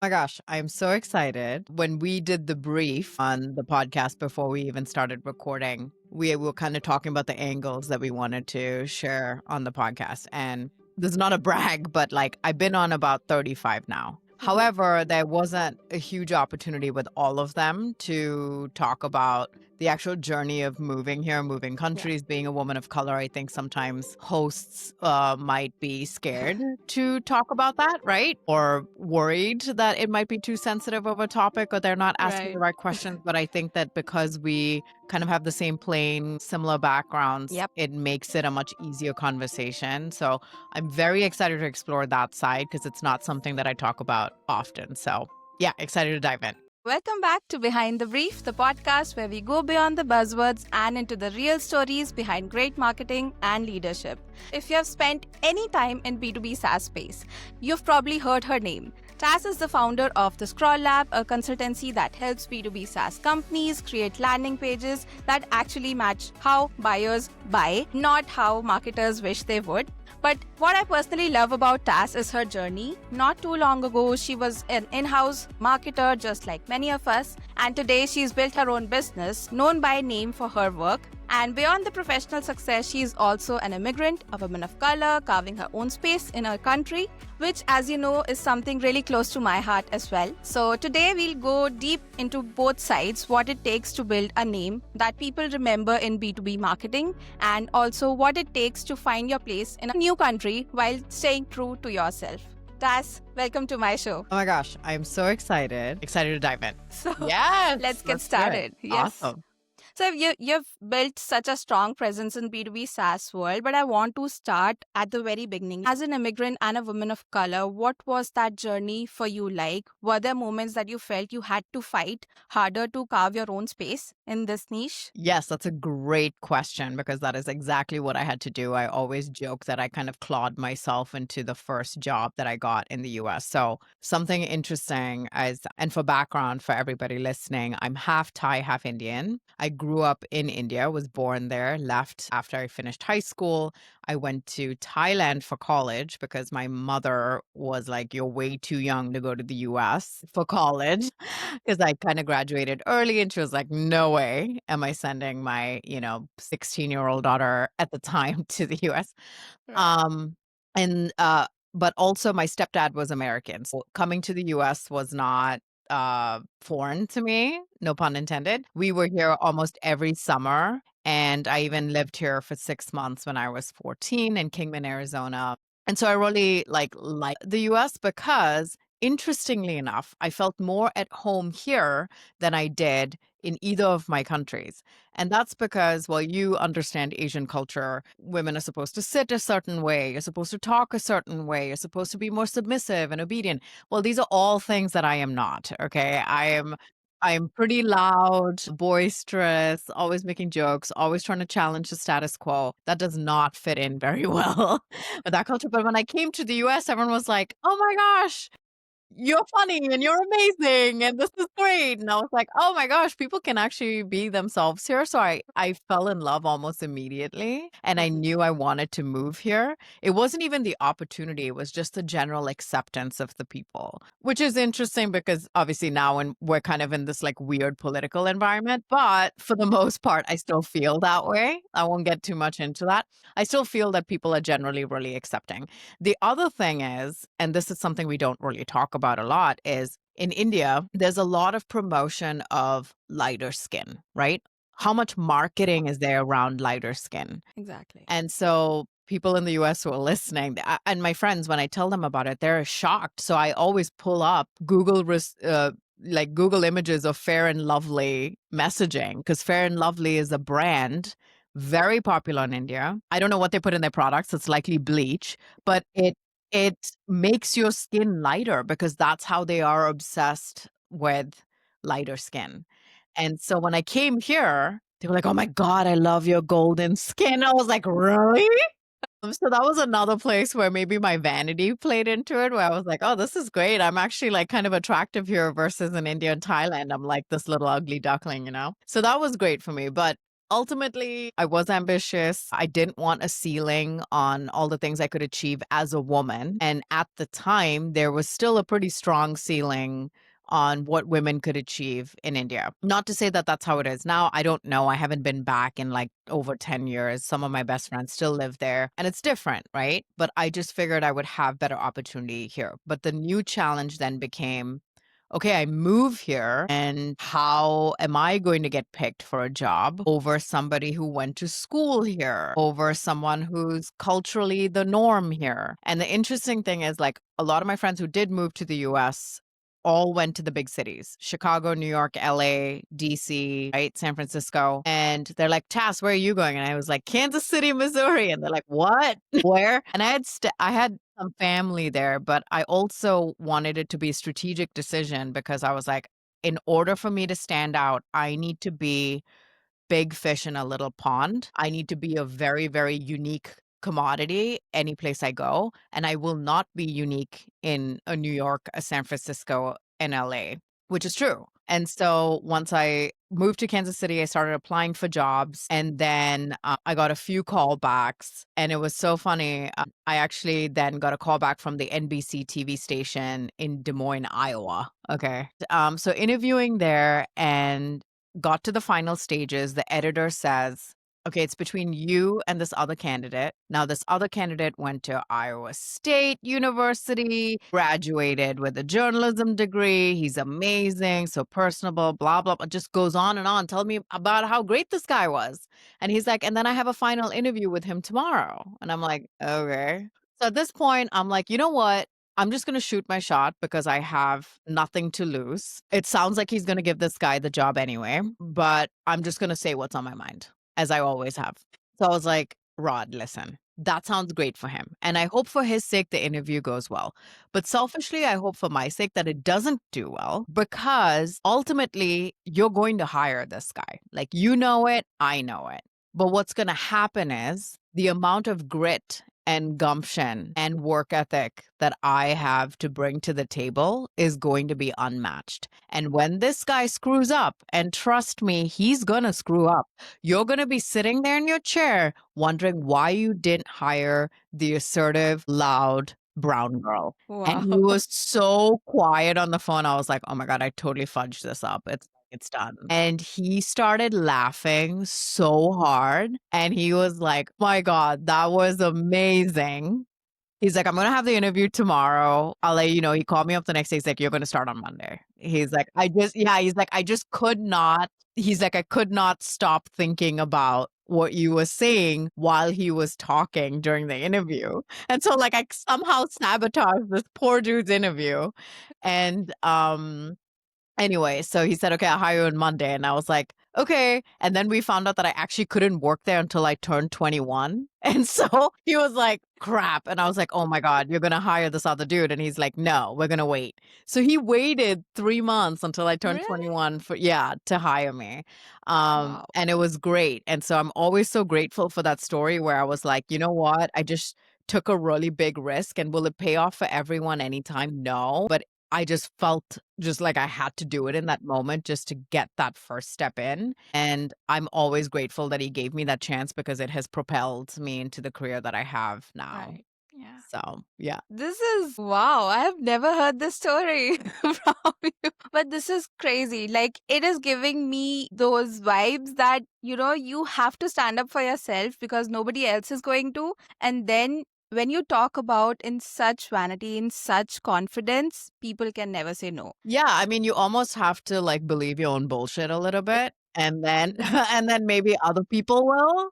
My gosh, I'm so excited. When we did the brief on the podcast before we even started recording, we were kind of talking about the angles that we wanted to share on the podcast. And this is not a brag, but like I've been on about 35 now. However, there wasn't a huge opportunity with all of them to talk about the actual journey of moving here, moving countries, being a woman of color. I think sometimes hosts might be scared to talk about that, right? Or worried that it might be too sensitive of a topic or they're not asking the Right. right questions. But I think that because we kind of have the same plane, similar backgrounds, Yep. it makes it a much easier conversation. So I'm very excited to explore that side because it's not something that I talk about often. So yeah, excited to dive in. Welcome back to Behind the Brief, the podcast where we go beyond the buzzwords and into the real stories behind great marketing and leadership. If you have spent any time in B2B SaaS space, you've probably heard her name. Tas is the founder of the Scroll Lab, a consultancy that helps B2B SaaS companies create landing pages that actually match how buyers buy, not how marketers wish they would. But what I personally love about Tas is her journey. Not too long ago, she was an in-house marketer just like many of us, and today she's built her own business, known by name for her work. And beyond the professional success, she is also an immigrant, a woman of color, carving her own space in her country, which, as you know, is something really close to my heart as well. So today we'll go deep into both sides, what it takes to build a name that people remember in B2B marketing, and also what it takes to find your place in a new country while staying true to yourself. Tas, welcome to my show. Oh my gosh, I'm so excited. Excited to dive in. So Yes. let's get do it. started. Yes. Awesome. So you've built such a strong presence in B2B SaaS world, but I want to start at the very beginning. As an immigrant and a woman of color, what was that journey for you like? Were there moments that you felt you had to fight harder to carve your own space in this niche? Yes, that's a great question because that is exactly what I had to do. I always joke that I kind of clawed myself into the first job that I got in the US. So, something interesting is, and for background for everybody listening, I'm half Thai, half Indian. I grew up in India, was born there, left after I finished high school. I went to Thailand for college because my mother was like, "You're way too young to go to the US for college." Because I kind of graduated early and she was like, no way am I sending my, 16-year-old daughter at the time to the US. Right. Um, and, but also my stepdad was American. So coming to the US was not foreign to me, no pun intended. We were here almost every summer. And I even lived here for 6 months when I was 14 in Kingman, Arizona. And so I really like the US because interestingly enough, I felt more at home here than I did in either of my countries. And that's because, well, you understand Asian culture. Women are supposed to sit a certain way. You're supposed to talk a certain way. You're supposed to be more submissive and obedient. Well, these are all things that I am not. Okay. I am pretty loud, boisterous, always making jokes, always trying to challenge the status quo. That does not fit in very well with that culture. But when I came to the US, everyone was like, oh my gosh, you're funny and you're amazing and this is great. And I was like, oh my gosh, people can actually be themselves here. So I fell in love almost immediately and I knew I wanted to move here. It wasn't even the opportunity, it was just the general acceptance of the people, which is interesting because obviously now when we're kind of in this like weird political environment, but for the most part, I still feel that way. I won't get too much into that. I still feel that people are generally really accepting. The other thing is, and this is something we don't really talk about a lot, is in India, there's a lot of promotion of lighter skin, right? How much marketing is there around lighter skin? Exactly. And so people in the US who are listening, and my friends, when I tell them about it, they're shocked. So I always pull up like Google images of Fair and Lovely messaging because Fair and Lovely is a brand very popular in India. I don't know what they put in their products. It's likely bleach, but it makes your skin lighter because that's how they are obsessed with lighter skin. And so when I came here, they were like, "Oh my God, I love your golden skin." I was like, "Really?" So that was another place where maybe my vanity played into it, where I was like, "Oh, this is great. I'm actually like kind of attractive here versus in India and Thailand. I'm like this little ugly duckling, you know?" So that was great for me. But Ultimately, I was ambitious. I didn't want a ceiling on all the things I could achieve as a woman. And at the time, there was still a pretty strong ceiling on what women could achieve in India. Not to say that that's how it is now. I don't know. I haven't been back in like over 10 years. Some of my best friends still live there and it's different, right? But I just figured I would have better opportunity here. But the new challenge then became, okay, I move here, and how am I going to get picked for a job over somebody who went to school here, over someone who's culturally the norm here? And the interesting thing is, like, a lot of my friends who did move to the US all went to the big cities: Chicago, New York, LA, DC, right? San Francisco. And they're like, Tas, where are you going? And I was like, Kansas City, Missouri. And they're like, what? Where? And I had some family there, but I also wanted it to be a strategic decision because I was like, in order for me to stand out, I need to be big fish in a little pond. I need to be a very, very unique commodity any place I go. And I will not be unique in a New York, a San Francisco, and LA, which is true. And so once I moved to Kansas City, I started applying for jobs. And then I got a few callbacks. And it was so funny. I actually then got a call back from the NBC TV station in Des Moines, Iowa. Okay. So interviewing there, and got to the final stages, the editor says, okay, it's between you and this other candidate. Now, this other candidate went to Iowa State University, graduated with a journalism degree. He's amazing, so personable, blah, blah, blah. Just goes on and on. Tell me about how great this guy was. And he's like, and then I have a final interview with him tomorrow. And I'm like, okay. So at this point, I'm like, you know what? I'm just going to shoot my shot because I have nothing to lose. It sounds like he's going to give this guy the job anyway, but I'm just going to say what's on my mind, as I always have. So I was like, Rod, listen, that sounds great for him. And I hope for his sake the interview goes well. But selfishly, I hope for my sake that it doesn't do well, because ultimately you're going to hire this guy. Like, you know it, I know it. But what's going to happen is the amount of grit and gumption and work ethic that I have to bring to the table is going to be unmatched. And when this guy screws up, and trust me, he's going to screw up, you're going to be sitting there in your chair wondering why you didn't hire the assertive, loud brown girl. And he Wow. was so quiet on the phone. I was like, oh my God, I totally fudged this up. It's done. And he started laughing so hard. And he was like, my God, that was amazing. He's like, I'm going to have the interview tomorrow. I'll let you know. He called me up the next day. He's like, you're going to start on Monday. He's like, he's like, I just could not. He's like, I could not stop thinking about what you were saying while he was talking during the interview. And so, like, I somehow sabotaged this poor dude's interview. And, anyway, so he said, okay, I'll hire you on Monday. And I was like, okay. And then we found out that I actually couldn't work there until I turned 21. And so he was like, crap. And I was like, oh my God, you're going to hire this other dude. And he's like, no, we're going to wait. So he waited 3 months until I turned Really? 21 to hire me. Wow. And it was great. And so I'm always so grateful for that story where I was like, you know what? I just took a really big risk, and will it pay off for everyone anytime? No. But I just felt just like I had to do it in that moment just to get that first step in. And I'm always grateful that he gave me that chance, because it has propelled me into the career that I have now. Right. Yeah. So, yeah. This is wow. I have never heard this story from you. But this is crazy. Like, it is giving me those vibes that, you have to stand up for yourself because nobody else is going to. And then when you talk about in such vanity, in such confidence, people can never say no. Yeah, I mean, you almost have to like believe your own bullshit a little bit, and then and then maybe other people will.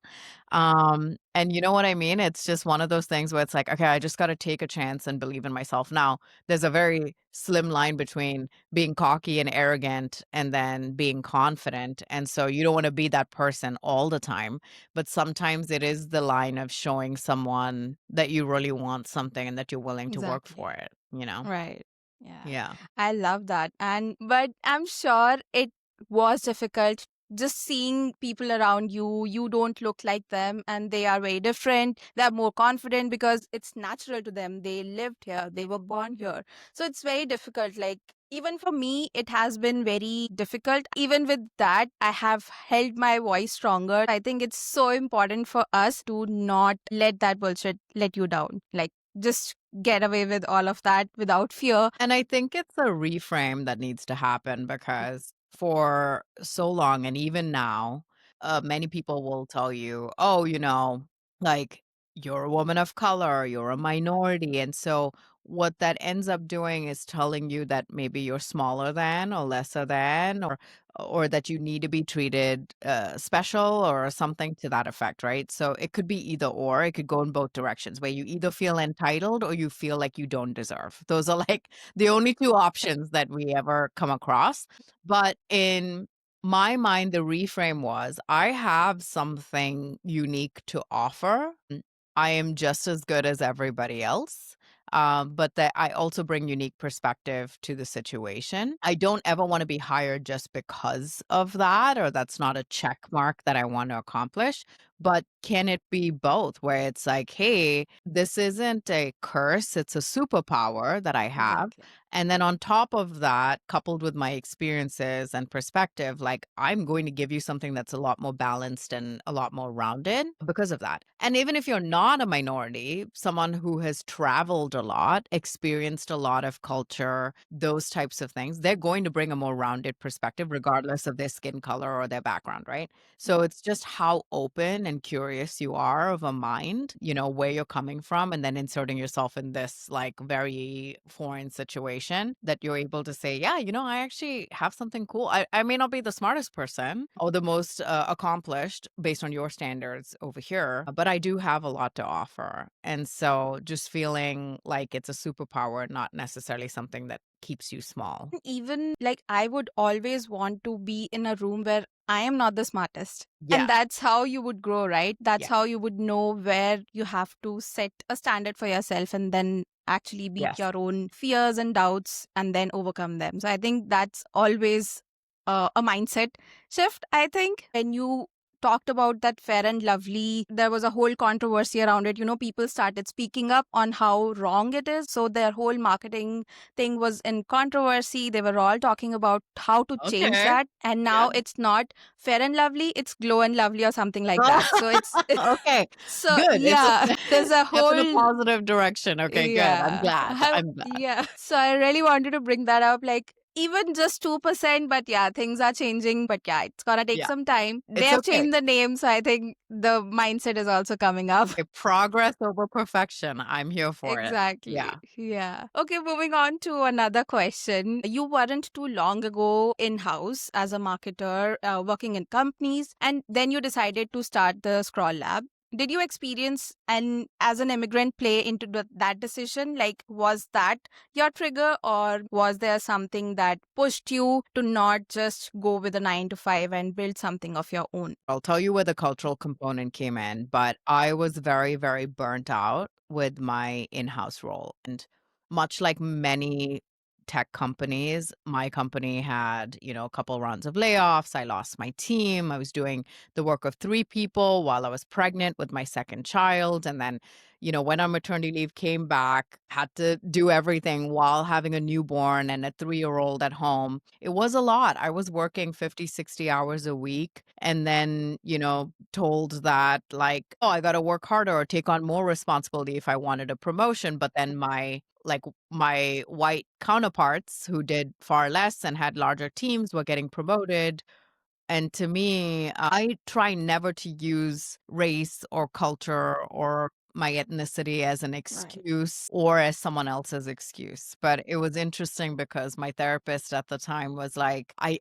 And you know what I mean? It's just one of those things where it's like, okay, I just got to take a chance and believe in myself. Now, there's a very slim line between being cocky and arrogant and then being confident. And so you don't want to be that person all the time, but sometimes it is the line of showing someone that you really want something and that you're willing to work Exactly. for it, you know? Right. Yeah. Yeah. I love that. But I'm sure it was difficult just seeing people around you, you don't look like them and they are very different. They're more confident because it's natural to them. They lived here, they were born here. So it's very difficult. Like, even for me, it has been very difficult. Even with that, I have held my voice stronger. I think it's so important for us to not let that bullshit let you down. Like, just get away with all of that without fear. And I think it's a reframe that needs to happen because for so long, and even now, many people will tell you, oh, like you're a woman of color, you're a minority. And so what that ends up doing is telling you that maybe you're smaller than or lesser than, or that you need to be treated special or something to that effect, right? So it could be either or. It could go in both directions, where you either feel entitled or you feel like you don't deserve. Those are like the only two options that we ever come across. But in my mind, the reframe was I have something unique to offer. I am just as good as everybody else. But that I also bring unique perspective to the situation. I don't ever want to be hired just because of that, or that's not a check mark that I want to accomplish. But can it be both, where it's like, hey, this isn't a curse, it's a superpower that I have. Exactly. And then on top of that, coupled with my experiences and perspective, like I'm going to give you something that's a lot more balanced and a lot more rounded because of that. And even if you're not a minority, someone who has traveled a lot, experienced a lot of culture, those types of things, they're going to bring a more rounded perspective, regardless of their skin color or their background, right? So it's just how open and curious you are of a mind, where you're coming from, and then inserting yourself in this like very foreign situation that you're able to say, yeah, I actually have something cool. I may not be the smartest person or the most accomplished based on your standards over here, but I do have a lot to offer. And so just feeling like it's a superpower, not necessarily something that keeps you small. Even like I would always want to be in a room where I am not the smartest. Yeah. And that's how you would grow, right? That's Yeah. how you would know where you have to set a standard for yourself and then actually beat Yes. your own fears and doubts and then overcome them. So I think that's always a mindset shift. I think when you talked about that Fair and Lovely, there was a whole controversy around it. People started speaking up on how wrong it is. So their whole marketing thing was in controversy. They were all talking about how to change Okay. that. And Yeah. now it's not Fair and Lovely, it's Glow and Lovely or something like that. So it's Okay. so Good. It's a yeah, there's a step in a whole positive direction. Okay, good. I'm yeah. glad. I'm glad. Yeah. So I really wanted to bring that up. Like, even just 2%, but yeah, things are changing. But yeah, it's gonna take Yeah. some time. They It's have okay. changed the name, so I think the mindset is also coming up. Progress over perfection. I'm here for it. Exactly. Yeah. Yeah. Okay, moving on to another question. You weren't too long ago in house as a marketer, working in companies, and then you decided to start the Scroll Lab. Did you experience and as an immigrant play into that decision? Like, was that your trigger, or was there something that pushed you to not just go with a 9 to 5 and build something of your own? I'll tell you where the cultural component came in, but I was very, very burnt out with my in-house role. And much like many tech companies, my company had, a couple rounds of layoffs. I lost my team. I was doing the work of three people while I was pregnant with my second child. And then, went on maternity leave, came back, had to do everything while having a newborn and a 3-year-old at home. It was a lot. I was working 50, 60 hours a week and then, told that like, oh, I got to work harder or take on more responsibility if I wanted a promotion. But then my white counterparts who did far less and had larger teams were getting promoted. And to me, I try never to use race or culture or my ethnicity as an Right. excuse or as someone else's excuse. But it was interesting because my therapist at the time was like, I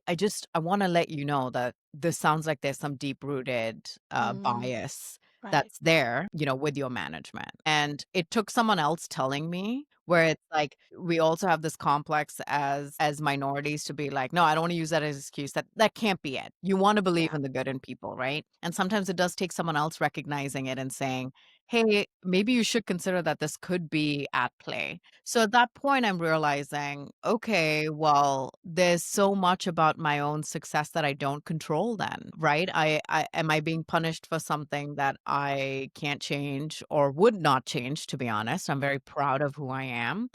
want to let you know that this sounds like there's some deep rooted Mm, bias right. that's there, with your management. And it took someone else telling me, where it's like we also have this complex as minorities to be like, no, I don't want to use that as an excuse. That can't be it. You want to believe Yeah. in the good in people, right? And sometimes it does take someone else recognizing it and saying, hey, maybe you should consider that this could be at play. So at that point, I'm realizing, okay, well, there's so much about my own success that I don't control then, right? I am I being punished for something that I can't change or would not change, to be honest. I'm very proud of who I am.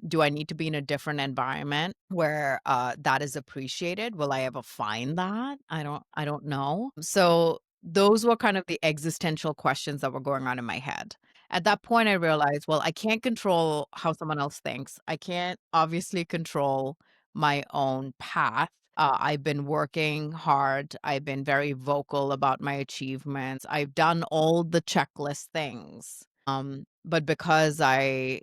Do I need to be in a different environment where that is appreciated? Will I ever find that? I don't know. So those were kind of the existential questions that were going on in my head. At that point I realized, well, I can't control how someone else thinks. I can't obviously control my own path. I've been working hard. I've been very vocal about my achievements. I've done all the checklist things. But because I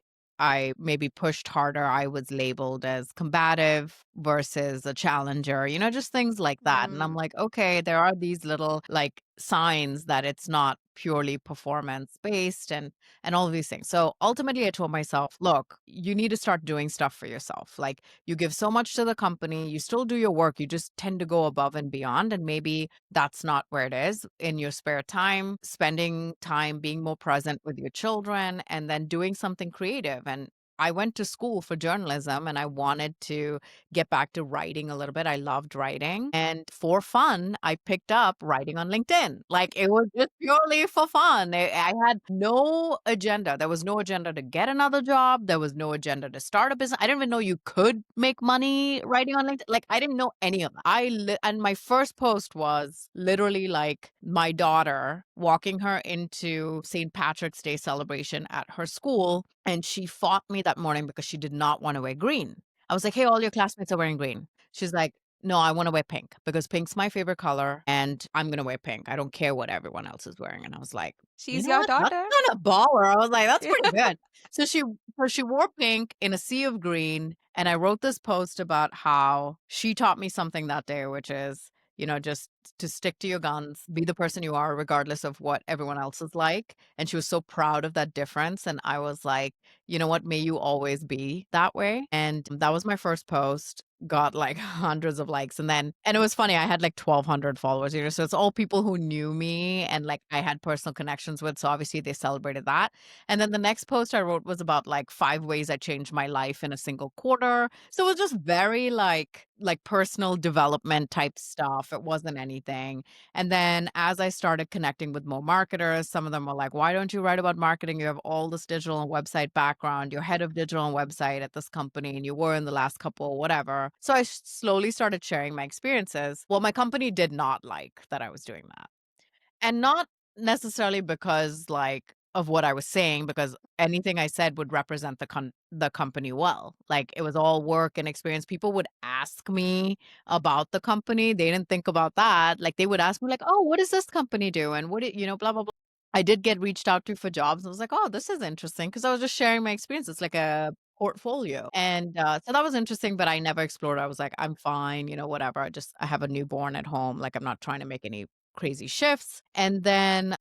maybe pushed harder, I was labeled as combative versus a challenger, just things like that. And I'm Hmm. like, okay, there are these little like signs that it's not purely performance based and all of these things. So ultimately I told myself, look, you need to start doing stuff for yourself. Like you give so much to the company, you still do your work, you just tend to go above and beyond, and maybe that's not where it is. In your spare time, spending time being more present with your children and then doing something creative. And I went to school for journalism and I wanted to get back to writing a little bit. I loved writing. And for fun, I picked up writing on LinkedIn. Like it was just purely for fun. I had no agenda. There was no agenda to get another job. There was no agenda to start a business. I didn't even know you could make money writing on LinkedIn. Like I didn't know any of that. And my first post was literally like my daughter walking her into St. Patrick's Day celebration at her school. And she fought me that morning because she did not want to wear green. I was like, hey, all your classmates are wearing green. She's like, no, I want to wear pink because pink's my favorite color and I'm going to wear pink. I don't care what everyone else is wearing. And I was like, you She's know your what? That's daughter. kind of baller. I was like, that's pretty good. So she wore pink in a sea of green. And I wrote this post about how she taught me something that day, which is, just to stick to your guns, be the person you are, regardless of what everyone else is like. And she was so proud of that difference. And I was like, you know what? May you always be that way. And that was my first post. Got like hundreds of likes. And it was funny. I had like 1,200 followers, so it's all people who knew me and like I had personal connections with. So obviously they celebrated that. And then the next post I wrote was about like 5 ways I changed my life in a single quarter. So it was just very like personal development type stuff. It wasn't anything. And then as I started connecting with more marketers, some of them were like, why don't you write about marketing? You have all this digital and website background. You're head of digital and website at this company, and you were in the last couple, whatever. So I slowly started sharing my experiences. Well, my company did not like that I was doing that. And not necessarily because like of what I was saying, because anything I said would represent the company well. Like it was all work and experience. People would ask me about the company. They didn't think about that. Like they would ask me like, "Oh, what does this company do?" And blah blah blah. I did get reached out to for jobs. I was like, "Oh, this is interesting," because I was just sharing my experience. It's like a portfolio. And so that was interesting, but I never explored. I was like, I'm fine, whatever. I have a newborn at home. Like I'm not trying to make any crazy shifts. And then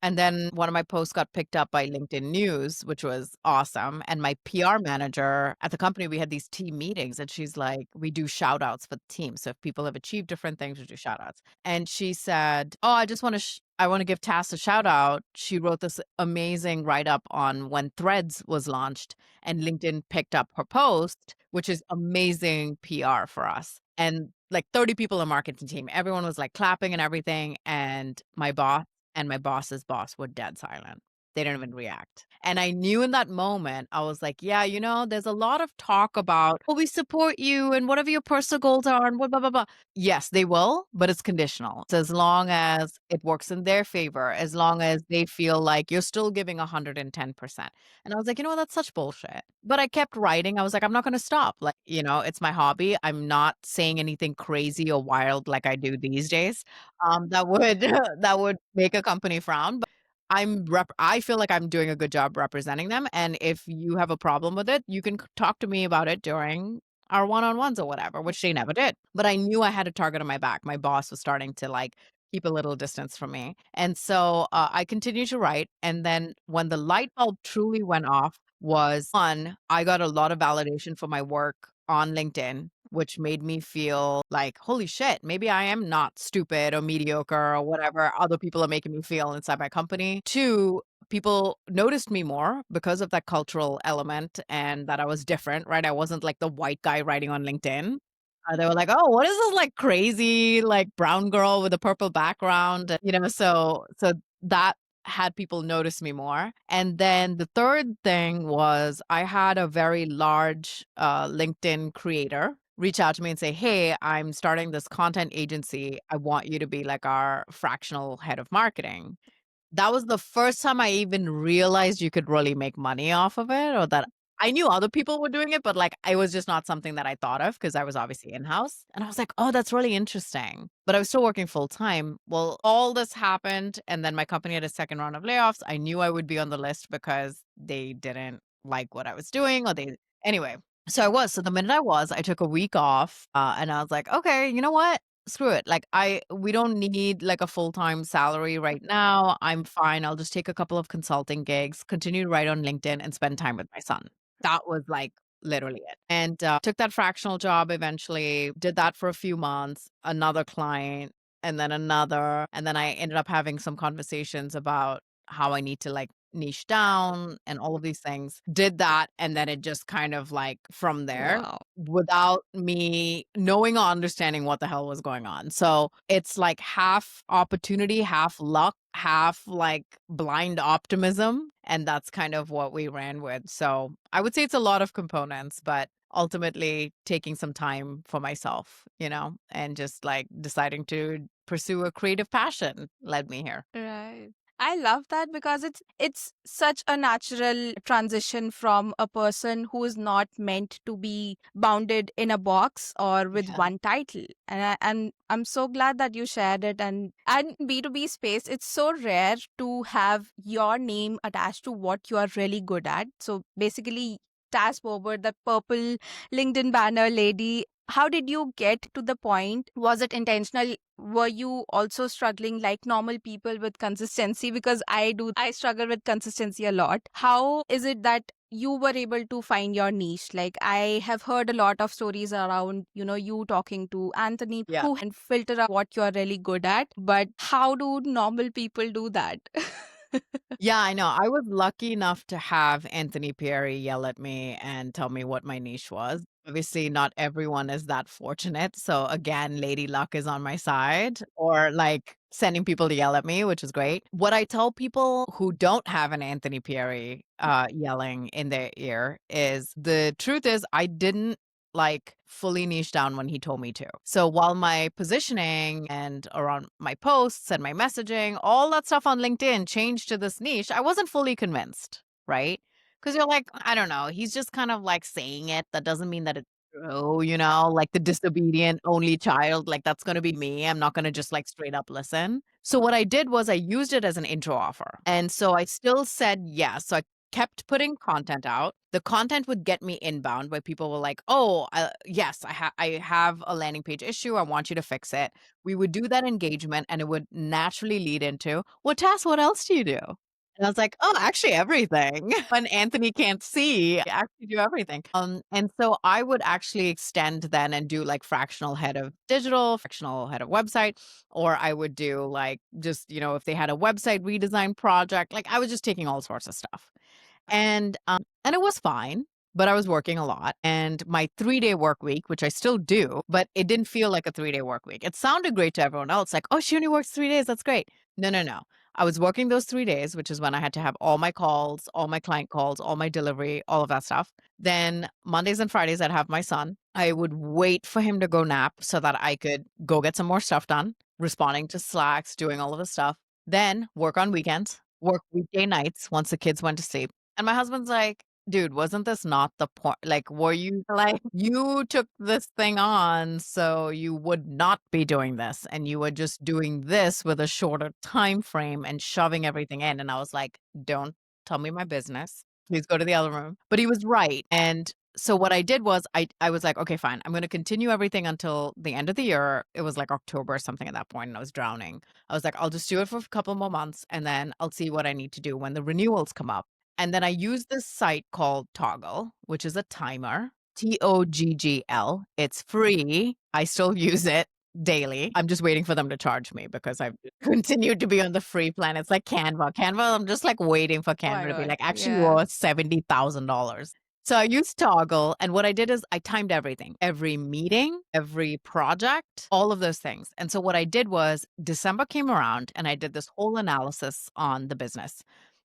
one of my posts got picked up by LinkedIn News, which was awesome. And my PR manager at the company, we had these team meetings and she's like, we do shout outs for the team. So if people have achieved different things, we do shout outs. And she said, oh, I want to give Tas a shout out. She wrote this amazing write up on when Threads was launched and LinkedIn picked up her post, which is amazing PR for us. And like 30 people in the marketing team, everyone was like clapping and everything. And my boss and my boss's boss were dead silent. They didn't even react. And I knew in that moment, I was like, yeah, there's a lot of talk about, oh, we support you and whatever your personal goals are and what, blah, blah, blah. Yes, they will, but it's conditional. It's as long as it works in their favor, as long as they feel like you're still giving 110%. And I was like, that's such bullshit. But I kept writing. I was like, I'm not going to stop. Like, it's my hobby. I'm not saying anything crazy or wild like I do these days. That would that would make a company frown. But I feel like I'm doing a good job representing them. And if you have a problem with it, you can talk to me about it during our one-on-ones or whatever, which they never did. But I knew I had a target on my back. My boss was starting to like keep a little distance from me. And so I continued to write. And then when the light bulb truly went off was one, I got a lot of validation for my work on LinkedIn, which made me feel like, holy shit, maybe I am not stupid or mediocre or whatever other people are making me feel inside my company. Two, people noticed me more because of that cultural element and that I was different, right? I wasn't like the white guy writing on LinkedIn. They were like, "Oh, what is this like crazy like brown girl with a purple background?" So that had people notice me more. And then the third thing was I had a very large LinkedIn creator reach out to me and say, "Hey, I'm starting this content agency. I want you to be like our fractional head of marketing." That was the first time I even realized you could really make money off of it, or that I knew other people were doing it, but, like, it was just not something that I thought of because I was obviously in-house, and I was like, "Oh, that's really interesting." But I was still working full time. Well, all this happened, and then my company had a second round of layoffs. I knew I would be on the list because they didn't like what I was doing, or they anyway, so I was. So the minute I took a week off, and I was like, "Okay, you know what? Screw it. Like we don't need like a full-time salary right now. I'm fine. I'll just take a couple of consulting gigs, continue to write on LinkedIn and spend time with my son." That was like literally it. And took that fractional job eventually, did that for a few months, another client, and then another. And then I ended up having some conversations about how I need to like niche down and all of these things. Did that. And then it just kind of like from there Wow. without me knowing or understanding what the hell was going on. So it's like half opportunity, half luck, half like blind optimism. And that's kind of what we ran with. So I would say it's a lot of components, but ultimately taking some time for myself, and just like deciding to pursue a creative passion led me here. Right. I love that because it's such a natural transition from a person who is not meant to be bounded in a box or with Yeah. one title. And I'm so glad that you shared it. And B2B space, it's so rare to have your name attached to what you are really good at. So basically, Tas Forward, the purple LinkedIn banner lady, how did you get to the point? Was it intentional? Were you also struggling like normal people with consistency? Because I struggle with consistency a lot. How is it that you were able to find your niche? Like, I have heard a lot of stories around, you talking to Anthony Yeah. who and filter out what you're really good at. But how do normal people do that? Yeah, I know. I was lucky enough to have Anthony Perry yell at me and tell me what my niche was. Obviously, not everyone is that fortunate. So again, Lady Luck is on my side, or like sending people to yell at me, which is great. What I tell people who don't have an Anthony Perry yelling in their ear is the truth is I didn't like fully niche down when he told me to. So while my positioning and around my posts and my messaging, all that stuff on LinkedIn changed to this niche, I wasn't fully convinced, right? Because you're like, I don't know, he's just kind of like saying it. That doesn't mean that it's true, like the disobedient only child, like that's going to be me. I'm not going to just like straight up listen. So what I did was I used it as an intro offer. And so I still said yes. So I kept putting content out. The content would get me inbound where people were like, "Oh, yes, I have a landing page issue. I want you to fix it." We would do that engagement, and it would naturally lead into, "Well, Tess, what else do you do?" And I was like, "Oh, actually, everything." When Anthony can't see, I actually do everything. And so I would actually extend then and do like fractional head of digital, fractional head of website, or I would do like just if they had a website redesign project, like I was just taking all sorts of stuff. And it was fine, but I was working a lot. And my 3-day work week, which I still do, but it didn't feel like a 3-day work week. It sounded great to everyone else, like, "Oh, she only works 3 days. That's great." No, no, no. I was working those 3 days, which is when I had to have all my calls, all my client calls, all my delivery, all of that stuff. Then Mondays and Fridays, I'd have my son. I would wait for him to go nap so that I could go get some more stuff done, responding to Slacks, doing all of the stuff. Then work on weekends, work weekday nights once the kids went to sleep. And my husband's like, "Dude, wasn't this not the point? Like, were you like, you took this thing on so you would not be doing this and you were just doing this with a shorter time frame and shoving everything in." And I was like, "Don't tell me my business. Please go to the other room." But he was right. And so what I did was I was like, "Okay, fine. I'm going to continue everything until the end of the year." It was like October or something at that point, and I was drowning. I was like, "I'll just do it for a couple more months and then I'll see what I need to do when the renewals come up." And then I use this site called Toggle, which is a timer Toggl. It's free. I still use it daily. I'm just waiting for them to charge me because I've continued to be on the free plan. It's like Canva. Canva, I'm just like waiting for Oh my Canva to be God. like, actually, you Yeah. owe us $70,000. So I used Toggle, and what I did is I timed everything, every meeting, every project, all of those things. And so what I did was December came around and I did this whole analysis on the business.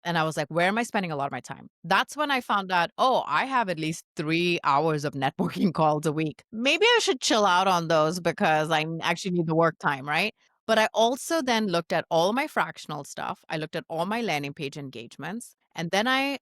And I was like, where am I spending a lot of my time? That's when I found out, oh, I have at least 3 hours of networking calls a week. Maybe I should chill out on those because I actually need the work time, right? But I also then looked at all my fractional stuff. I looked at all my landing page engagements. And then I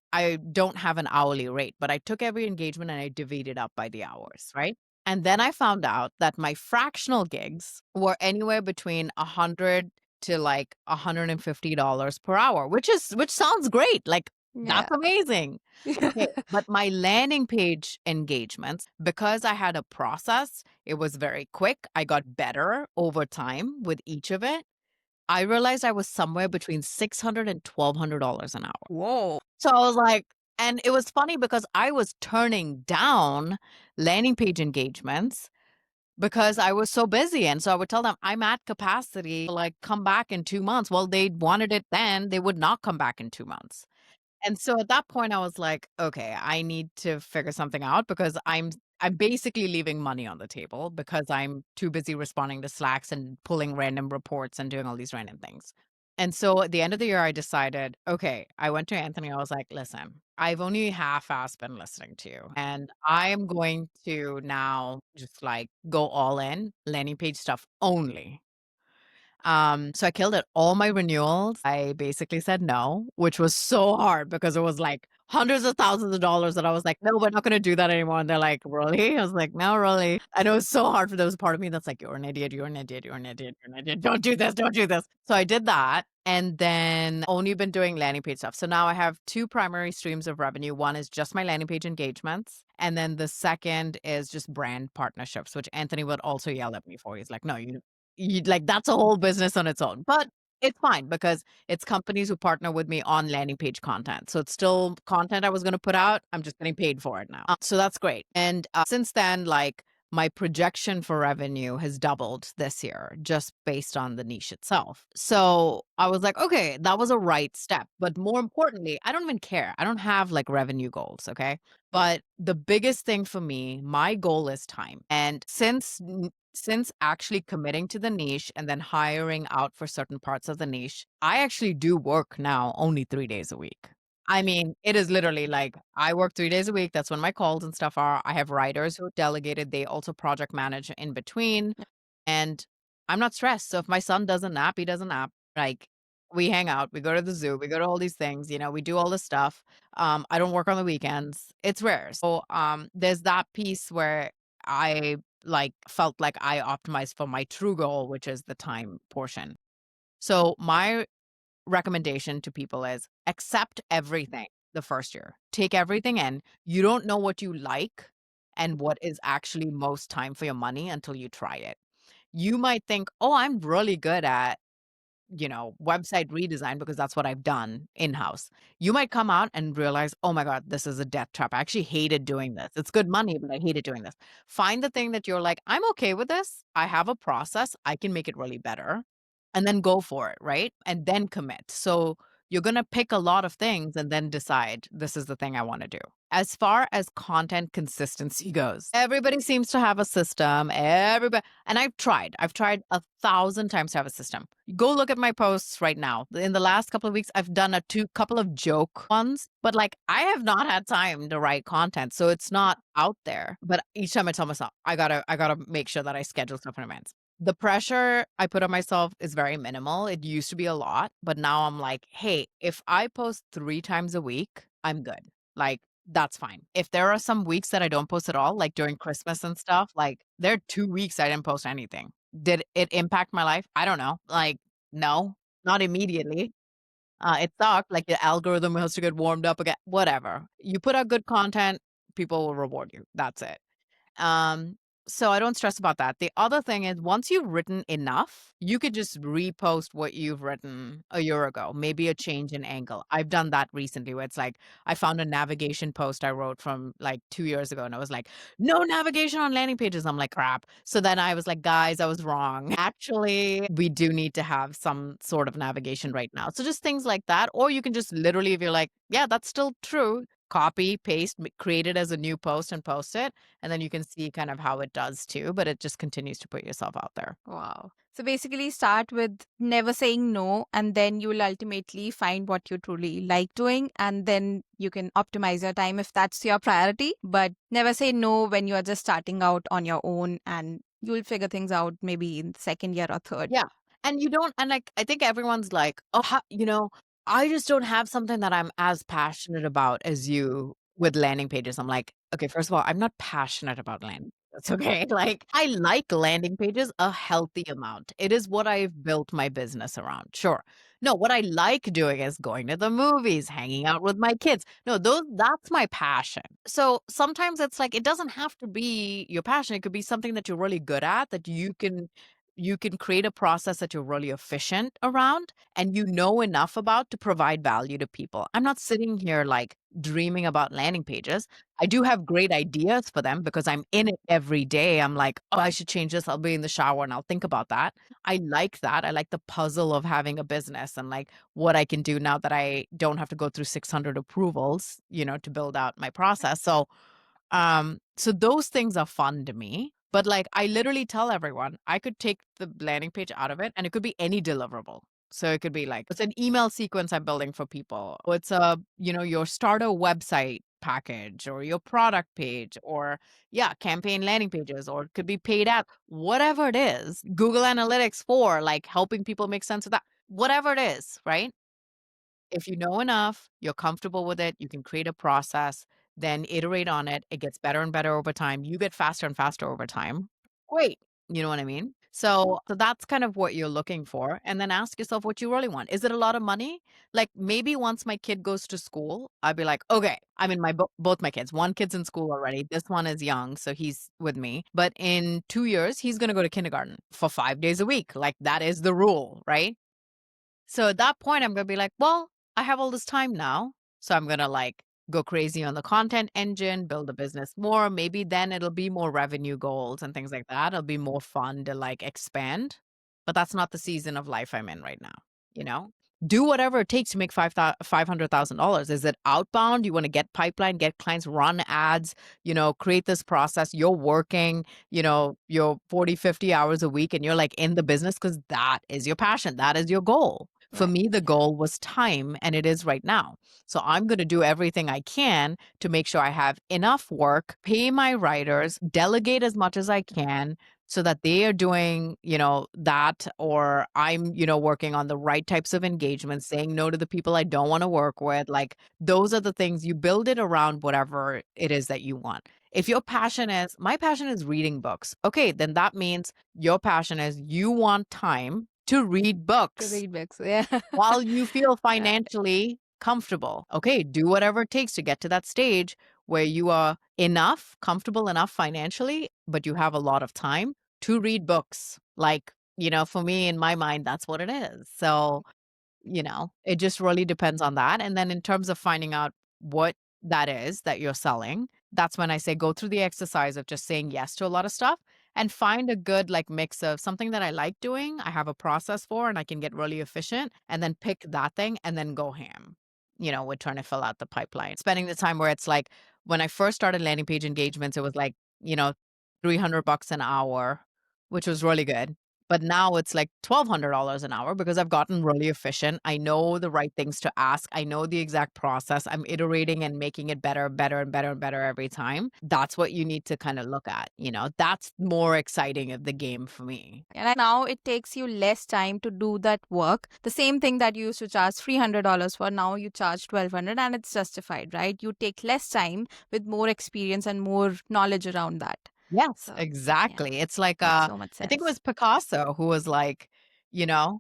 don't have an hourly rate, but I took every engagement and I divided up by the hours, right? And then I found out that my fractional gigs were anywhere between 100 to like $150 per hour, which sounds great. Like Yeah. that's amazing. Okay, but my landing page engagements, because I had a process, it was very quick. I got better over time with each of it. I realized I was somewhere between $600 and $1,200 an hour. Whoa. So I was like, and it was funny because I was turning down landing page engagements because I was so busy. And so I would tell them, I'm at capacity, like, come back in 2 months. Well, they wanted it then, they would not come back in 2 months. And so at that point, I was like, okay, I need to figure something out because I'm basically leaving money on the table because I'm too busy responding to Slacks and pulling random reports and doing all these random things. And so at the end of the year, I decided, okay, I went to Anthony. I was like, listen, I've only half-ass been listening to you. And I am going to now just like go all in landing page stuff only. So I killed it. All my renewals, I basically said no, which was so hard because it was like hundreds of thousands of dollars that I was like, no, we're not going to do that anymore. And they're like, really? I was like, no, really. And it was so hard for there was part of me that's like, you're an idiot, you're an idiot, you're an idiot, you're an idiot. Don't do this, don't do this. So I did that. And then only been doing landing page stuff. So now I have two primary streams of revenue. One is just my landing page engagements. And then the second is just brand partnerships, which Anthony would also yell at me for. He's like, no, you like that's a whole business on its own. But it's fine because it's companies who partner with me on landing page content. So it's still content I was going to put out. I'm just getting paid for it now. So that's great. And since then, like my projection for revenue has doubled this year just based on the niche itself. So I was like, okay, that was a right step. But more importantly, I don't even care. I don't have like revenue goals. Okay. But the biggest thing for me, my goal is time. And since actually committing to the niche and then hiring out for certain parts of the niche, I actually do work now only 3 days a week. I mean, it is literally like I work 3 days a week. That's when my calls and stuff are. I have writers who are delegated. They also project manage in between. And I'm not stressed. So if my son doesn't nap, he doesn't nap. Like we hang out, we go to the zoo, we go to all these things, we do all this stuff. I don't work on the weekends. It's rare. So there's that piece where I like felt like I optimized for my true goal, which is the time portion. So my recommendation to people is accept everything the first year. Take everything in. You don't know what you like and what is actually most time for your money until you try it. You might think, "Oh, I'm really good at website redesign because that's what I've done in-house." You might come out and realize, oh my God, this is a death trap. I actually hated doing this. It's good money, but I hated doing this. Find the thing that you're like, I'm okay with this. I have a process. I can make it really better. And then go for it, right? And then commit. So you're going to pick a lot of things and then decide this is the thing I want to do. As far as content consistency goes, everybody seems to have a system. Everybody, and I've tried 1,000 times to have a system. Go look at my posts right now. In the last couple of weeks, I've done couple of joke ones, but like I have not had time to write content. So it's not out there. But each time I tell myself, I gotta make sure that I schedule stuff in advance. The pressure I put on myself is very minimal. It used to be a lot, but now I'm like, hey, if I post 3 times a week, I'm good. Like, that's fine. If there are some weeks that I don't post at all, like during Christmas and stuff, like there are 2 weeks I didn't post anything. Did it impact my life? I don't know. Like, no, not immediately. It sucked. Like the algorithm has to get warmed up again. Whatever. You put out good content, people will reward you. That's it. Um, So I don't stress about that. The other thing is once you've written enough, you could just repost what you've written a year ago, maybe a change in angle. I've done that recently where it's like I found a navigation post I wrote from like 2 years ago and I was like, no navigation on landing pages. I'm like, crap. So then I was like, guys, I was wrong. Actually, we do need to have some sort of navigation right now. So just things like that. Or you can just literally, if you're like, yeah, that's still true, copy, paste, create it as a new post and post it, and then you can see kind of how it does too, but it just continues to put yourself out there. Wow. So basically, start with never saying no, and then you will ultimately find what you truly like doing, and then you can optimize your time if that's your priority. But never say no when you are just starting out on your own, and you'll figure things out maybe in the second year or third. Yeah. And you don't, and like, I think everyone's like, oh, I just don't have something that I'm as passionate about as you with landing pages. I'm like, okay, first of all, I'm not passionate about landing pages. Okay. Like, I like landing pages a healthy amount. It is what I've built my business around. Sure. No, what I like doing is going to the movies, hanging out with my kids. No, that's my passion. So sometimes it's like it doesn't have to be your passion. It could be something that you're really good at that you can create a process that you're really efficient around and you know enough about to provide value to people. I'm not sitting here like dreaming about landing pages. I do have great ideas for them because I'm in it every day. I'm like, oh, I should change this. I'll be in the shower and I'll think about that. I like that. I like the puzzle of having a business and like what I can do now that I don't have to go through 600 approvals, to build out my process. So those things are fun to me. But like I literally tell everyone, I could take the landing page out of it and it could be any deliverable. So it could be like it's an email sequence I'm building for people. Or it's your starter website package or your product page or yeah, campaign landing pages or it could be paid app, whatever it is. Google Analytics for like helping people make sense of that. Whatever it is, right? If you know enough, you're comfortable with it, you can create a process, then iterate on it. It gets better and better over time. You get faster and faster over time. Great. You know what I mean? So that's kind of what you're looking for. And then ask yourself what you really want. Is it a lot of money? Like maybe once my kid goes to school, I'd be like, okay, I mean, both my kids. One kid's in school already. This one is young, so he's with me. But in 2 years, he's going to go to kindergarten for 5 days a week. Like that is the rule, right? So at that point, I'm gonna be like, well, I have all this time now. So I'm gonna like go crazy on the content engine, build the business more. Maybe then it'll be more revenue goals and things like that. It'll be more fun to like expand. But that's not the season of life I'm in right now, you know? Do whatever it takes to make $500,000. Is it outbound? You want to get pipeline, get clients, run ads, create this process. You're working, you're 40, 50 hours a week and you're like in the business because that is your passion. That is your goal. For Right. me, the goal was time, and it is right now. So I'm going to do everything I can to make sure I have enough work, pay my writers, delegate as much as I can so that they are doing, that, or I'm, working on the right types of engagements, saying no to the people I don't want to work with. Like those are the things you build it around whatever it is that you want. If your passion is, my passion is reading books, okay, then that means your passion is you want time to read To books read books. Yeah. while you feel Right. financially comfortable. Okay, do whatever it takes to get to that stage where you are comfortable enough financially, but you have a lot of time to read books. Like, for me, in my mind, that's what it is. So, it just really depends on that. And then in terms of finding out what that is that you're selling, that's when I say go through the exercise of just saying yes to a lot of stuff and find a good like mix of something that I like doing, I have a process for and I can get really efficient and then pick that thing and then go ham. We're trying to fill out the pipeline. Spending the time where it's like when I first started landing page engagements, it was like, 300 bucks an hour, which was really good. But now it's like $1,200 an hour because I've gotten really efficient. I know the right things to ask. I know the exact process. I'm iterating and making it better, better, and better and better every time. That's what you need to kind of look at. That's more exciting of the game for me. And now it takes you less time to do that work. The same thing that you used to charge $300 for, now you charge 1,200, and it's justified, right? You take less time with more experience and more knowledge around that. Yes, So, yeah, exactly. It's like, makes so much I think it sense. was Picasso who was like, you know,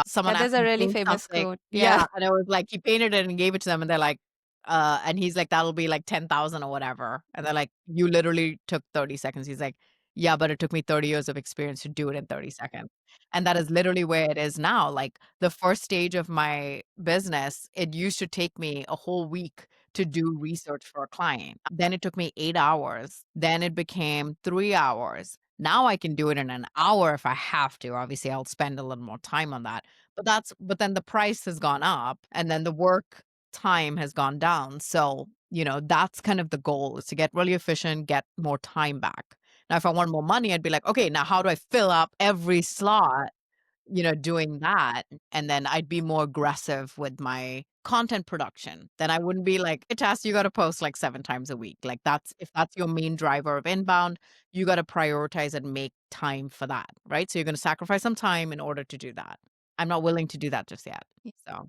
someone Yeah, asked there's a him to really paint famous something. quote. Yeah. Yeah, and it was like he painted it and gave it to them, and they're like, and he's like, that'll be like 10,000 or whatever, and they're like, you literally took 30 seconds. He's like, Yeah, but it took me 30 years of experience to do it in 30 seconds. And that is literally where it is now. Like the first stage of my business, it used to take me a whole week to do research for a client. Then it took me 8 hours. Then it became 3 hours. Now I can do it in an hour if I have to. Obviously, I'll spend a little more time on that. But then the price has gone up and then the work time has gone down. So, that's kind of the goal is to get really efficient, get more time back. Now, if I want more money, I'd be like, okay, now how do I fill up every slot, doing that? And then I'd be more aggressive with my content production. Then I wouldn't be like, it has you got to post like 7 times a week. Like if that's your main driver of inbound, you got to prioritize and make time for that. Right. So you're going to sacrifice some time in order to do that. I'm not willing to do that just yet. So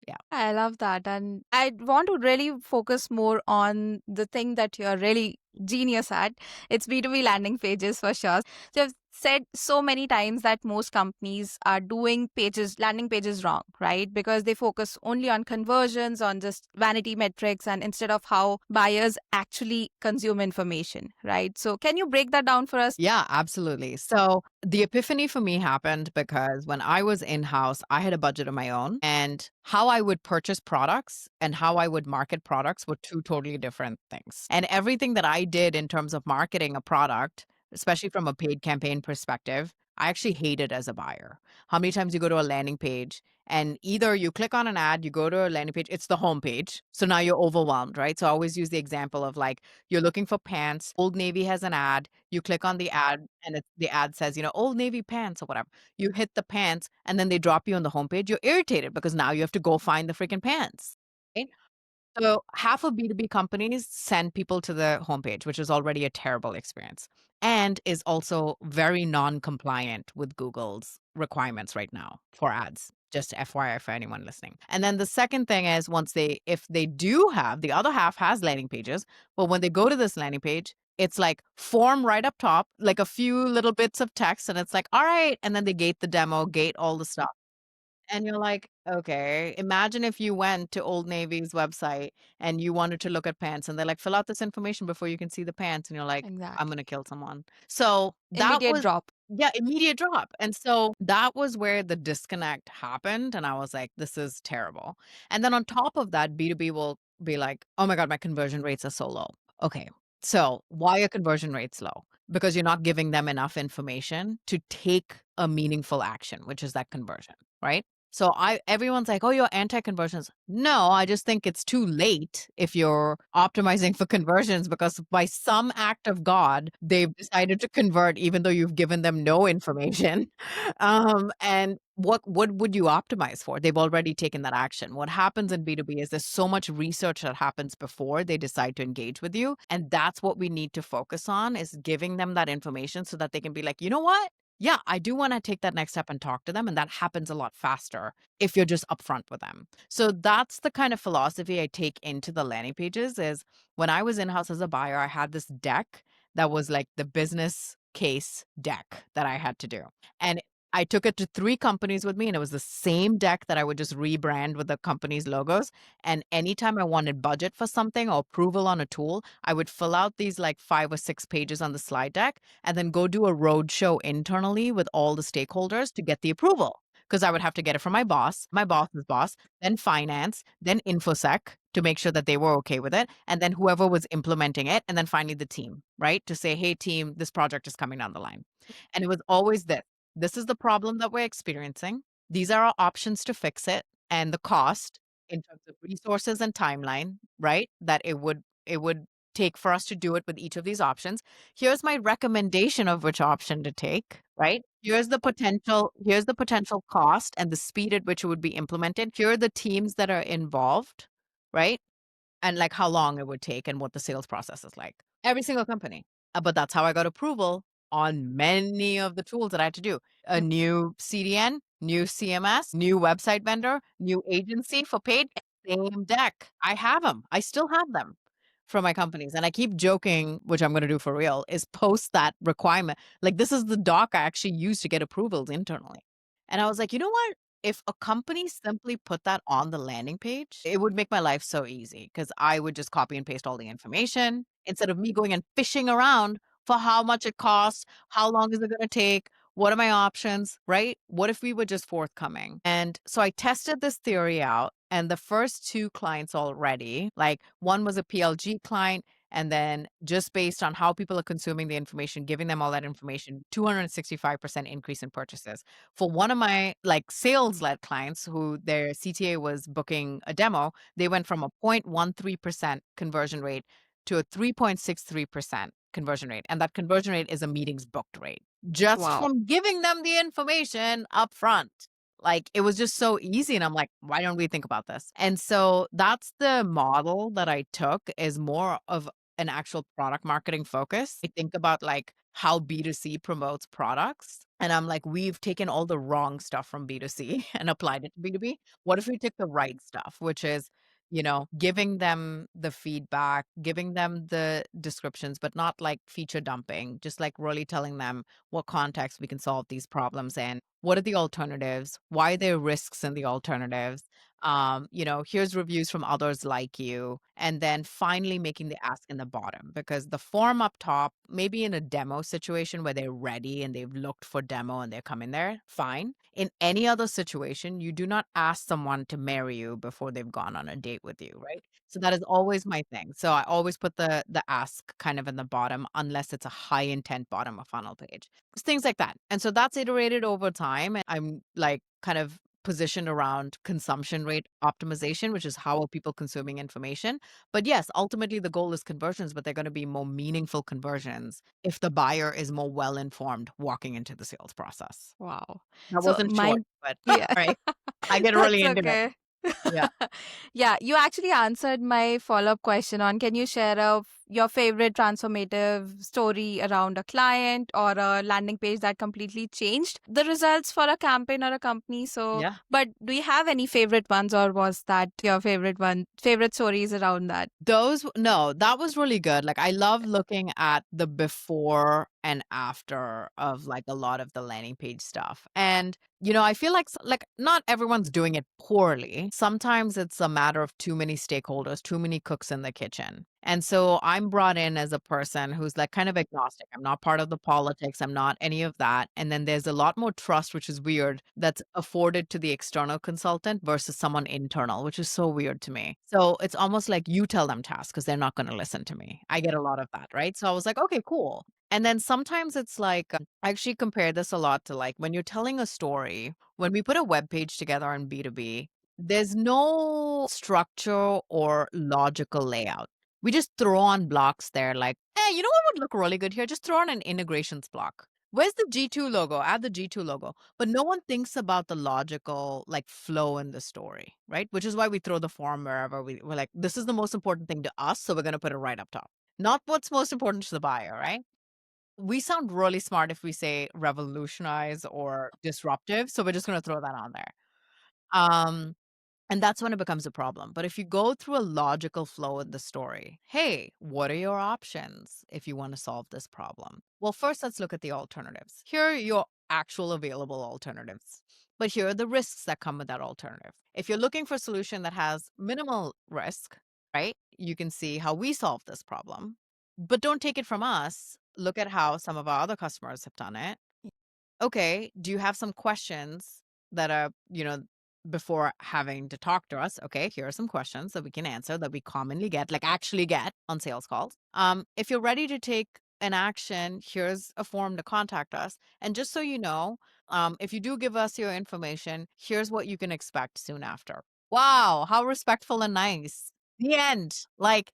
yeah. I love that. And I want to really focus more on the thing that you're really genius at. It's B2B landing pages for sure. So you've said so many times that most companies are doing landing pages wrong, right? Because they focus only on conversions, on just vanity metrics, and instead of how buyers actually consume information, right? So can you break that down for us? Yeah, absolutely. So the epiphany for me happened because when I was in house, I had a budget of my own, and how I would purchase products and how I would market products were two totally different things. And everything that I did in terms of marketing a product, especially from a paid campaign perspective, I actually hated as a buyer. How many times you go to a landing page and either you click on an ad, you go to a landing page, it's the home page. So now you're overwhelmed, right? So I always use the example of like you're looking for pants, Old Navy has an ad, you click on the ad and the ad says, Old Navy pants or whatever. You hit the pants and then they drop you on the homepage. You're irritated because now you have to go find the freaking pants. Right? So half of B2B companies send people to the homepage, which is already a terrible experience and is also very non-compliant with Google's requirements right now for ads. Just FYI for anyone listening. And then the second thing is if they do have, the other half has landing pages, but when they go to this landing page, it's like form right up top, like a few little bits of text, and it's like, all right. And then they gate the demo, gate all the stuff. And you're like, "Okay." Imagine if you went to Old Navy's website and you wanted to look at pants and they're like, "Fill out this information before you can see the pants." And you're like, "I'm gonna Exactly. kill someone." So that Immediate was drop. yeah, immediate drop. And so that was where the disconnect happened. And I was like, this is terrible. And then on top of that, B2B will be like, oh my God, my conversion rates are so low. Okay. So why are conversion rates low? Because you're not giving them enough information to take a meaningful action, which is that conversion, right? So everyone's like, "Oh, you're anti-conversions." No, I just think it's too late if you're optimizing for conversions because by some act of God, they've decided to convert even though you've given them no information. And what would you optimize for? They've already taken that action. What happens in B2B is there's so much research that happens before they decide to engage with you, and that's what we need to focus on is giving them that information so that they can be like, "You know what? Yeah, I do want to take that next step and talk to them. And that happens a lot faster if you're just upfront with them. So that's the kind of philosophy I take into the landing pages is when I was in-house as a buyer, I had this deck that was like the business case deck that I had to do. And I took it to 3 companies with me, and it was the same deck that I would just rebrand with the company's logos. And anytime I wanted budget for something or approval on a tool, I would fill out these like 5 or 6 pages on the slide deck and then go do a roadshow internally with all the stakeholders to get the approval. Because I would have to get it from my boss's boss, then finance, then infosec to make sure that they were okay with it, and then whoever was implementing it, and then finally the team, right? To say, hey, team, this project is coming down the line. And it was always this. This is the problem that we're experiencing. These are our options to fix it and the cost in terms of resources and timeline, right? That it would take for us to do it with each of these options. Here's my recommendation of which option to take, right? Here's the potential cost and the speed at which it would be implemented. Here are the teams that are involved, right? And like how long it would take and what the sales process is like. Every single company. But that's how I got approval on many of the tools that I had to do. A new CDN, new CMS, new website vendor, new agency for paid, same deck. I have them. I still have them from my companies. And I keep joking, which I'm going to do for real, is post that requirement. Like this is the doc I actually use to get approvals internally. And I was like, you know what? If a company simply put that on the landing page, it would make my life so easy because I would just copy and paste all the information instead of me going and fishing around for how much it costs, how long is it gonna take, what are my options, right? What if we were just forthcoming? And so I tested this theory out, and the first 2 clients already, like one was a PLG client, and then just based on how people are consuming the information, giving them all that information, 265% increase in purchases. For one of my like sales-led clients who their CTA was booking a demo, they went from a 0.13% conversion rate to a 3.63% conversion rate. And that conversion rate is a meetings booked rate just Wow. from giving them the information up front. Like it was just so easy. And I'm like, why don't we think about this? And so that's the model that I took is more of an actual product marketing focus. I think about like how B2C promotes products. And I'm like, we've taken all the wrong stuff from B2C and applied it to B2B. What if we took the right stuff, which is giving them the feedback, giving them the descriptions, but not like feature dumping, just like really telling them what context we can solve these problems in. What are the alternatives? Why are there risks in the alternatives? Here's reviews from others like you. And then finally making the ask in the bottom because the form up top, maybe in a demo situation where they're ready and they've looked for demo and they're coming there, fine. In any other situation, you do not ask someone to marry you before they've gone on a date with you, right? So that is always my thing. So I always put the ask kind of in the bottom unless it's a high intent bottom of funnel page. Things like that. And so that's iterated over time. And I'm like kind of positioned around consumption rate optimization, which is how are people consuming information. But yes, ultimately the goal is conversions, but they're going to be more meaningful conversions if the buyer is more well informed walking into the sales process. Wow. That So wasn't short, mine, but yeah, right. I get that's really into it. okay. Yeah. Yeah, you actually answered my follow-up question on can you share your favorite transformative story around a client or a landing page that completely changed the results for a campaign or a company? So, Yeah. but do you have any favorite ones or was that your favorite stories around that? No, that was really good. Like I love looking at the before and after of like a lot of the landing page stuff. And I feel like not everyone's doing it poorly. Sometimes it's a matter of too many stakeholders, too many cooks in the kitchen. And so I'm brought in as a person who's like kind of agnostic. I'm not part of the politics. I'm not any of that. And then there's a lot more trust, which is weird, that's afforded to the external consultant versus someone internal, which is so weird to me. So it's almost like you tell them tasks because they're not going to listen to me. I get a lot of that, right? So I was like, okay, cool. And then sometimes it's like, I actually compare this a lot to like when you're telling a story, when we put a web page together on B2B, there's no structure or logical layout. We just throw on blocks there, like, hey, you know what would look really good here? Just throw on an integrations block. Where's the G2 logo? Add the G2 logo. But no one thinks about the logical like flow in the story, right? Which is why we throw the form wherever we're like, this is the most important thing to us, so we're going to put it right up top. Not what's most important to the buyer, right? We sound really smart if we say revolutionize or disruptive, so we're just going to throw that on there. Um, and that's when it becomes a problem. But if you go through a logical flow in the story, hey, what are your options if you want to solve this problem? Well, first, let's look at the alternatives. Here are your actual available alternatives. But here are the risks that come with that alternative. If you're looking for a solution that has minimal risk, right, you can see how we solve this problem. But don't take it from us. Look at how some of our other customers have done it. Okay, do you have some questions that are, before having to talk to us? Okay, here are some questions that we can answer that we commonly get, like actually get on sales calls. If you're ready to take an action, here's a form to contact us. And just so you know, if you do give us your information, here's what you can expect soon after. Wow, how respectful and nice. The end. Like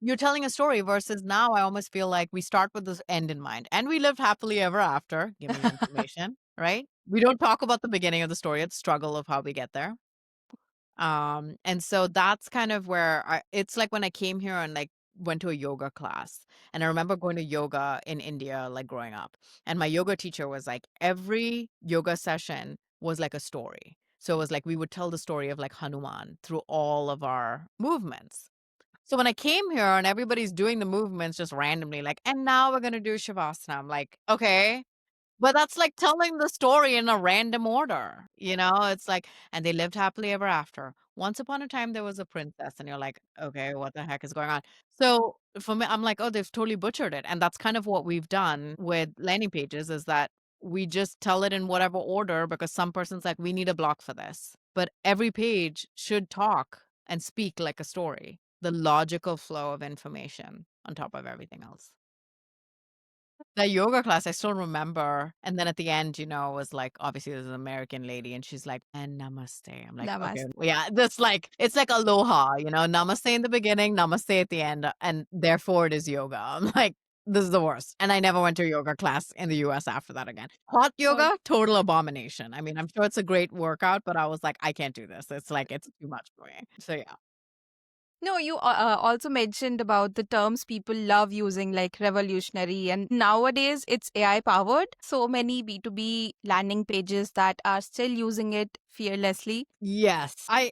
you're telling a story versus now I almost feel like we start with this end in mind and we lived happily ever after. Give me your information, right? We don't talk about the beginning of the story, it's struggle of how we get there. And so that's kind of where it's like when I came here and like went to a yoga class. And I remember going to yoga in India, like growing up. And my yoga teacher was like, every yoga session was like a story. So it was like we would tell the story of like Hanuman through all of our movements. So when I came here and everybody's doing the movements just randomly, like, and now we're going to do Shavasana. I'm like, okay, but that's like telling the story in a random order. It's like, and they lived happily ever after. once upon a time there was a princess, and you're like, okay, what the heck is going on? So for me, I'm like, oh, they've totally butchered it. And that's kind of what we've done with landing pages is that we just tell it in whatever order because some person's like, we need a block for this. But every page should talk and speak like a story, the logical flow of information on top of everything else. The yoga class, I still remember, and then at the end, it was like, obviously, there's an American lady, and she's like, "And namaste." I'm like, "Okay." Namaste. Well, yeah, that's like it's like aloha, namaste in the beginning, namaste at the end, and therefore it is yoga. I'm like, "This is the worst." And I never went to a yoga class in the US after that again. Hot Oh, yoga, total abomination. I mean, I'm sure it's a great workout, but I was like, "I can't do this." It's like it's too much for me. So, yeah. no, you also mentioned about the terms people love using, like revolutionary, and nowadays it's AI powered. So many B2B landing pages that are still using it fearlessly. Yes. I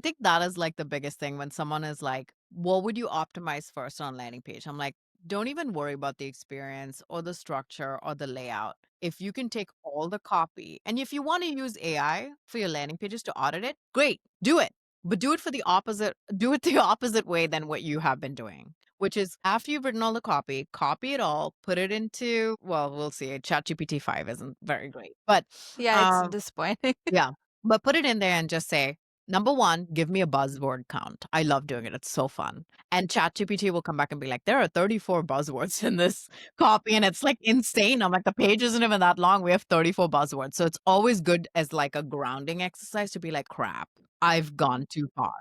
think that is like the biggest thing when someone is like, what would you optimize first on landing page? I'm like, don't even worry about the experience or the structure or the layout. If you can take all the copy and if you want to use AI for your landing pages to audit it, great, do it. But do it the opposite way than what you have been doing. Which is after you've written all the copy it all, put it into, well, we'll see. ChatGPT 5 isn't very great. But Yeah, it's um disappointing. yeah. But put it in there and just say, number one, give me a buzzword count. I love doing it. It's so fun. And ChatGPT will come back and be like, there are 34 buzzwords in this copy. And it's like insane. I'm like, the page isn't even that long. We have 34 buzzwords. So it's always good as like a grounding exercise to be like, crap, I've gone too far.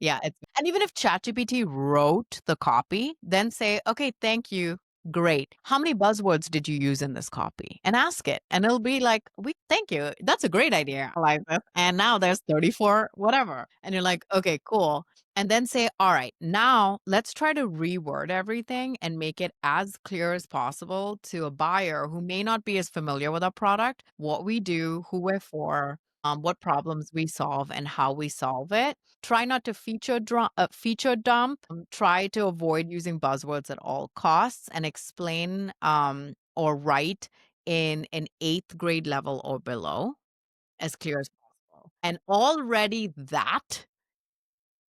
Yeah. And even if ChatGPT wrote the copy, then say, okay, thank you. Great. How many buzzwords did you use in this copy? And ask it. And it'll be like, we thank you. That's a great idea. I like this. And now there's 34, whatever. And you're like, okay, cool. And then say, all right, now let's try to reword everything and make it as clear as possible to a buyer who may not be as familiar with our product, what we do, who we're for, what problems we solve, and how we solve it. Try not to feature dump. Try to avoid using buzzwords at all costs and explain or write in an eighth grade level or below as clear as possible. And already that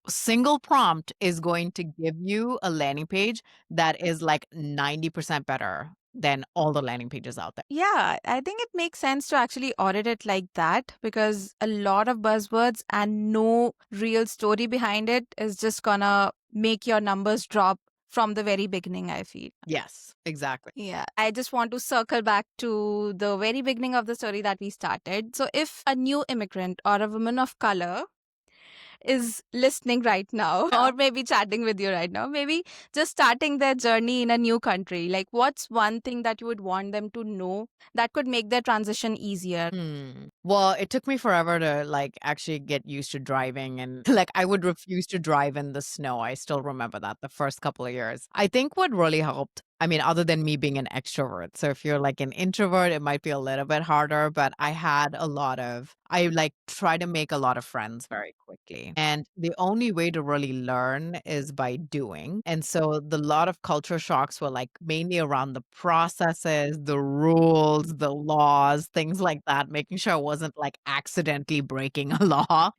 single prompt is going to give you a landing page that is like 90% better than all the landing pages out there. Yeah, I think it makes sense to actually audit it like that because a lot of buzzwords and no real story behind it is just gonna make your numbers drop from the very beginning, I feel. Yes, exactly. Yeah, I just want to circle back to the very beginning of the story that we started. So, if a new immigrant or a woman of color is listening right now, Yeah. or maybe chatting with you right now, maybe just starting their journey in a new country, like what's one thing that you would want them to know that could make their transition easier? Well, it took me forever to like actually get used to driving and like I would refuse to drive in the snow. I still remember that the first couple of years. I think what really helped, I mean, other than me being an extrovert. So if you're like an introvert, it might be a little bit harder, but I like try to make a lot of friends very quickly. And the only way to really learn is by doing. And so the lot of culture shocks were like mainly around the processes, the rules, the laws, things like that, making sure I wasn't like accidentally breaking a law,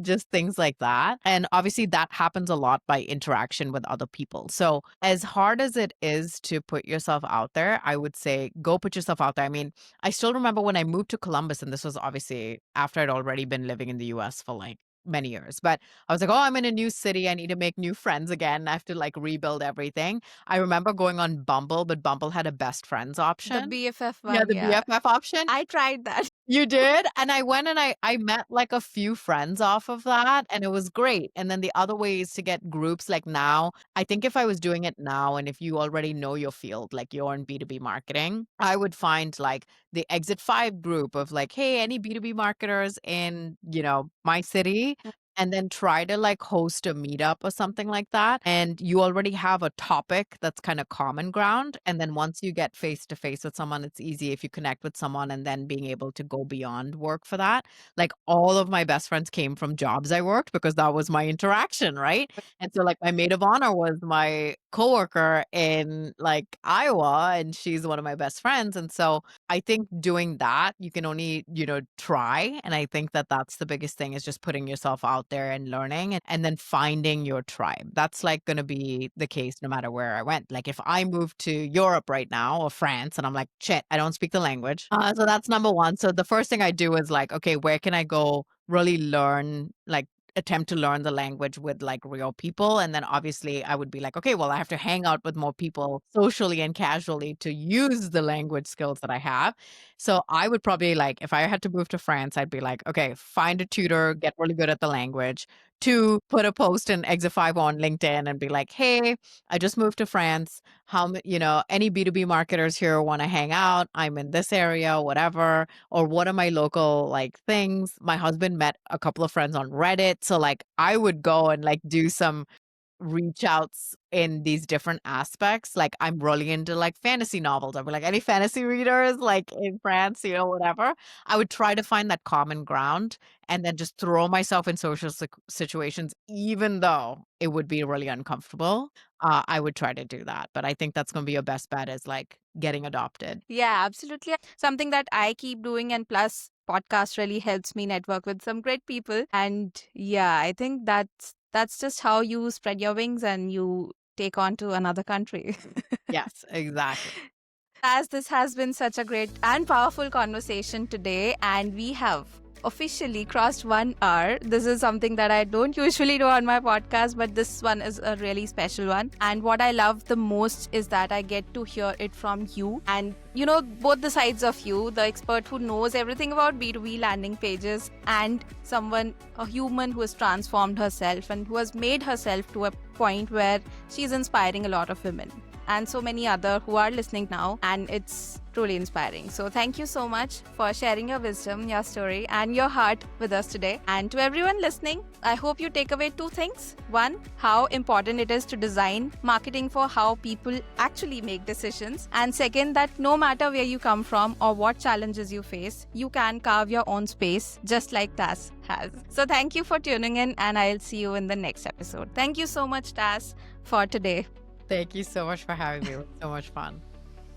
just things like that. And obviously that happens a lot by interaction with other people. So as hard as it is to put yourself out there, I would say go put yourself out there. I mean, I still remember when I moved to Columbus, and this was obviously after I'd already been living in the US for like many years. But I was like, oh, I'm in a new city. I need to make new friends again. I have to like rebuild everything. I remember going on Bumble, but Bumble had a best friends The option. BFF Yeah, one, the yeah. BFF option. I tried that. You did? And I went and I met like a few friends off of that, and it was great. And then the other way is to get groups like now. I think if I was doing it now and if you already know your field, like you're in B2B marketing, I would find like the Exit 5 group of like, hey, any B2B marketers in, my city. And then try to like host a meetup or something like that. And you already have a topic that's kind of common ground. And then once you get face to face with someone, it's easy if you connect with someone and then being able to go beyond work for that. Like all of my best friends came from jobs I worked because that was my interaction, right? And so like my maid of honor was my coworker in like Iowa, and she's one of my best friends. And so I think doing that, you can only, try. And I think that that's the biggest thing is just putting yourself out out there and learning and then finding your tribe. That's like going to be the case no matter where I went. Like if I moved to Europe right now or France and I'm like, shit, I don't speak the language. So that's number one. So the first thing I do is like, okay, where can I go really learn, like attempt to learn the language with like real people. And then obviously I would be like, okay, well, I have to hang out with more people socially and casually to use the language skills that I have. So I would probably like, if I had to move to France, I'd be like, okay, find a tutor, get really good at the language. Two, put a post in Exit5 on LinkedIn and be like, hey, I just moved to France. Any B2B marketers here want to hang out? I'm in this area, whatever. Or what are my local like things? My husband met a couple of friends on Reddit. So like I would go and like do some reach outs in these different aspects. Like I'm really into like fantasy novels. I'd be like, any fantasy readers like in France, whatever. I would try to find that common ground and then just throw myself in social situations, even though it would be really uncomfortable. I would try to do that. But I think that's going to be your best bet is like getting adopted. Yeah, absolutely. Something that I keep doing, and plus, podcast really helps me network with some great people. And yeah, I think that's just how you spread your wings and you take on to another country. Yes, exactly. As this has been such a great and powerful conversation today, and we have officially crossed 1 hour. This is something that I don't usually do on my podcast, but this one is a really special one. And what I love the most is that I get to hear it from you and, both the sides of you, the expert who knows everything about B2B landing pages and a human who has transformed herself and who has made herself to a point where she's inspiring a lot of women and so many other who are listening now, and it's truly inspiring. So thank you so much for sharing your wisdom, your story, and your heart with us today. And to everyone listening, I hope you take away 2 things. One, how important it is to design marketing for how people actually make decisions. And second, that no matter where you come from or what challenges you face, you can carve your own space just like Tas has. So thank you for tuning in, and I'll see you in the next episode. Thank you so much, Tas, for today. Thank you so much for having me. It was so much fun.